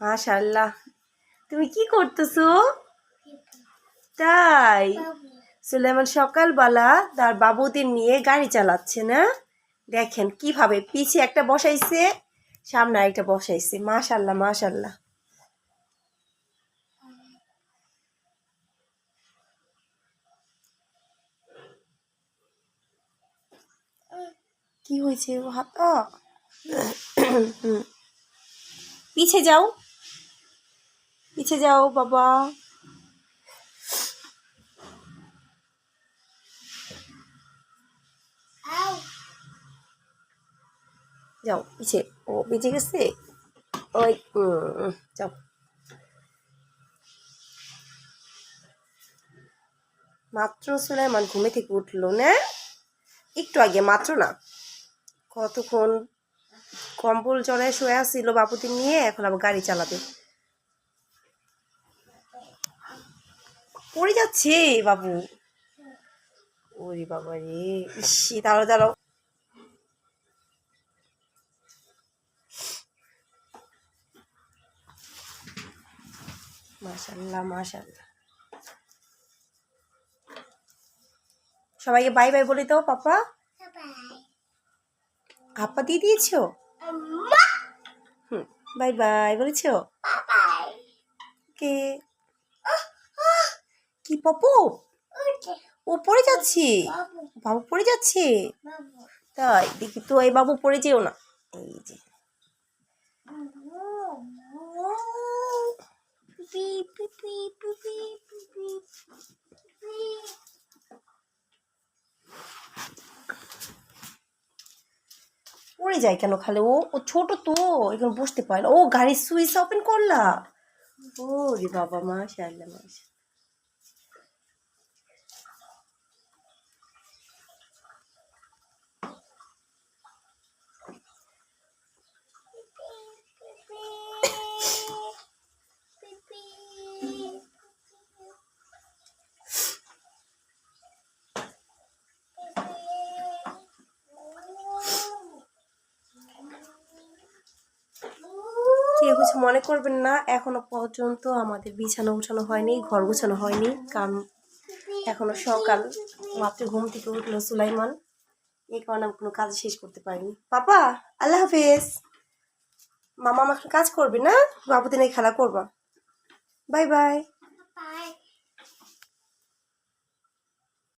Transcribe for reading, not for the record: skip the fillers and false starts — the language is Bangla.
মাশাআল্লাহ। তুমি কি করতেছো? তাই সুলাইমান সকালবেলা তার বাবুদের নিয়ে গাড়ি চালাচ্ছে না? দেখেন কিভাবে পিছে একটা বসাইছে, সামনে আরেকটা বসাইছে। মাশাআল্লাহ মাশাআল্লাহ। কি হয়েছে হাত? পিছে যাও, পিছে যাও বাবা। যাও পিছে। ও পিছে গেছে। ওই যাও। মাত্র সুলাইমান ঘুমে থেকে উঠলো না? একটু আগে, মাত্র না, কতক্ষণ কম্বল জড়ায় শুয়ে আসছিল বাবুদের নিয়ে, এখন আবার গাড়ি চালাবে। পড়ে যাচ্ছে বাবু। ওরে বাবা রে, ইসি, দাঁড়াও দাঁড়াও। মাশাআল্লাহ মাশাআল্লাহ। সবাইকে বাই বাই বলে দাও পাপা। আপা দিয়ে দিয়েছো? বাই বাই বলেছো? কে? কি পাপু? ও পড়ে যাচ্ছে, বাবু পড়ে যাচ্ছে। তাই দেখি তো, এই বাবু পড়ে যেও না। এই যে পড়ে যায় কেন খালি? ও ও ছোট তো, এখন বসতে পারে না। ও গাড়ির সুইচ ওপেন করলা? ও রে বাবা, মাশাআল্লাহ মাশাআল্লাহ। কেউ কিছু মনে করবেন না, এখনো পর্যন্ত আমাদের বিছানা উঠানো হয়নি, ঘর গোছানো হয়নি, কারণ এখনো সকাল, মাত্র ঘুম থেকে উঠলো সুলাইমান। এই কারণে আমি কোনো কাজ শেষ করতে পারিনি। পাপা, আল্লাহ হাফেজ। মামা আমাকে কাজ করবে না, বাবুদের নিয়ে খেলা করবা। Bye bye.